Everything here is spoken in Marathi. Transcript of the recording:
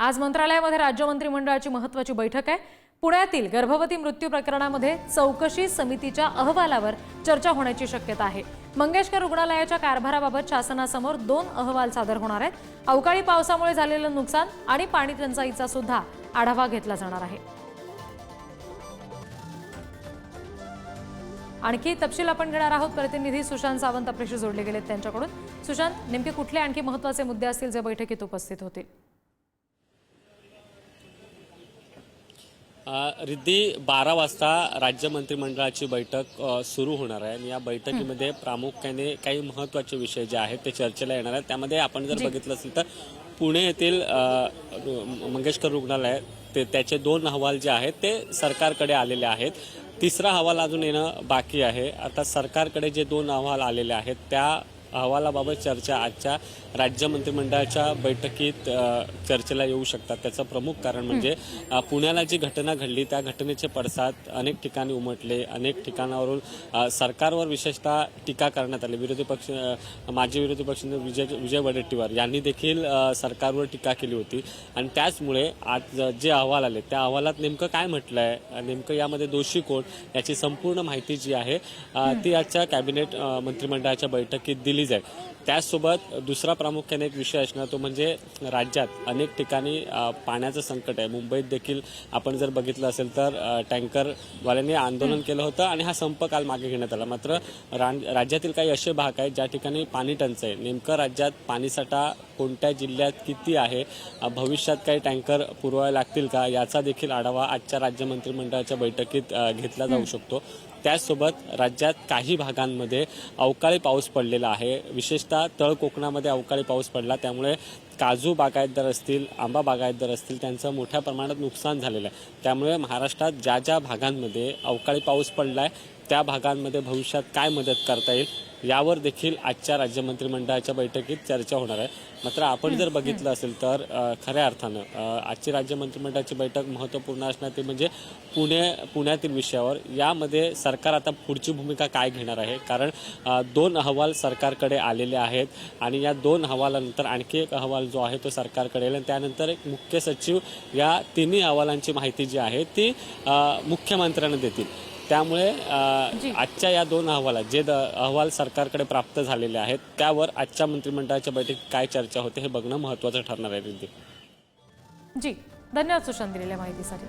आज मंत्रालयामध्ये राज्य मंत्रिमंडळाची महत्त्वाची बैठक आहे। पुण्यातील गर्भवती मृत्यू प्रकरणामध्ये चौकशी समितीच्या अहवालावर चर्चा होण्याची शक्यता आहे। मंगेशकर रुग्णालयाच्या कारभाराबाबत शासनासमोर 2 अहवाल सादर होणार आहेत। अवकाळी पावसामुळे झालेलं नुकसान आणि पाणी टंचाईचा सुद्धा आढावा घेतला जाणार आहे। आणखी तपशील आपण घेणार आहोत। प्रतिनिधी सुशांत सावंत आपल्याशी जोडले गेलेत त्यांच्याकडून। सुशांत, नेमके कुठले आणखी महत्त्वाचे मुद्दे असतील जे बैठकीत उपस्थित होतील? रिद्धी 12 वाजता राज्य मंत्रिमंडळाची बैठक सुरू होणार आहे आणि या बैठकीमध्ये प्रामुख्याने काही महत्त्वाचे विषय जे आहेत ते चर्चेला येणार आहेत। त्यामध्ये आपण जर बघितलं असेल तर पुणे येथील मंगेशकर रुग्णालय त्याचे 2 अहवाल जे आहेत ते सरकारकडे आलेले आहेत। तिसरा अहवाल अजून येणं बाकी आहे। आता सरकारकडे जे 2 अहवाल आलेले आहेत त्या अहवालाबाबत चर्चा आजच्या राज्य मंत्रिमंडळाच्या बैठकीत चर्चेला येऊ शकतात। त्याचं प्रमुख कारण म्हणजे पुण्याला जी घटना घडली त्या घटनेचे पडसाद अनेक ठिकाणी उमटले। अनेक ठिकाणावरून सरकारवर विशेषतः टीका करण्यात आली। माजी विरोधी पक्षनेते विजय वडेट्टीवार यांनी देखील सरकारवर टीका केली होती आणि त्याचमुळे आज जे अहवाल आले त्या अहवालात नेमकं काय म्हटलं आहे, नेमकं यामध्ये दोषी कोण, याची संपूर्ण माहिती जी आहे ती आजच्या कॅबिनेट मंत्रिमंडळाच्या बैठकीत दिली जाईल। त्याचसोबत दुसरा प्रामुख्याने एक विषय असणार तो म्हणजे राज्यात अनेक ठिकाणी पाण्याचं संकट आहे। मुंबईत देखील आपण जर बघितलं असेल तर टँकरवाल्यांनी आंदोलन केलं होतं आणि हा संप काल मागे घेण्यात आला। मात्र राज्यातील काही असे भाग आहेत ज्या ठिकाणी पाणी टंचाई, नेमकं राज्यात पाणीसाठा कोणत्या जिल्ह्यात किती आहे, भविष्यात काही टँकर पुरवावे लागतील का, याचा देखील आढावा आजच्या राज्य मंत्रिमंडळाच्या बैठकीत घेतला जाऊ शकतो। त्याचसोबत राज्यात काही भागांमध्ये अवकाळी पाऊस पडलेला आहे। विशेषतः तळ कोकणामध्ये अवकाळी पाऊस पडला, त्यामुळे काजू बागायतदार असतील, आंबा बागायतदार असतील त्यांचं मोठ्या प्रमाणात नुकसान झालेलं आहे। त्यामुळे महाराष्ट्रात ज्या ज्या भागांमध्ये अवकाळी पाऊस पडला आहे त्या भागांमध्ये भविष्यात काय मदत करता येईल यावर देखील आजच्या राज्य मंत्रिमंडळाच्या बैठकीत चर्चा होणार आहे। मात्र आपण जर बघितलं असेल तर खऱ्या अर्थानं आजची राज्य मंत्रिमंडळाची बैठक महत्त्वपूर्ण असणार ते म्हणजे पुण्यातील विषयावर। यामध्ये सरकार आता पुढची भूमिका काय घेणार आहे, कारण 2 अहवाल सरकारकडे आलेले आहेत आणि या 2 अहवालानंतर आणखी एक अहवाल जो आहे तो सरकारकडे येईल आणि त्यानंतर एक मुख्य सचिव या तिन्ही अहवालांची माहिती जी आहे ती मुख्यमंत्र्यांना देतील। त्यामुळे आजच्या या 2 अहवालात जे अहवाल सरकारकडे प्राप्त झालेले आहेत त्यावर आजच्या मंत्रिमंडळाच्या बैठकीत काय चर्चा होते हे बघणं महत्त्वाचं ठरणार आहे। रिद्धी जी, धन्यवाद सुशांत दिलेल्या माहितीसाठी।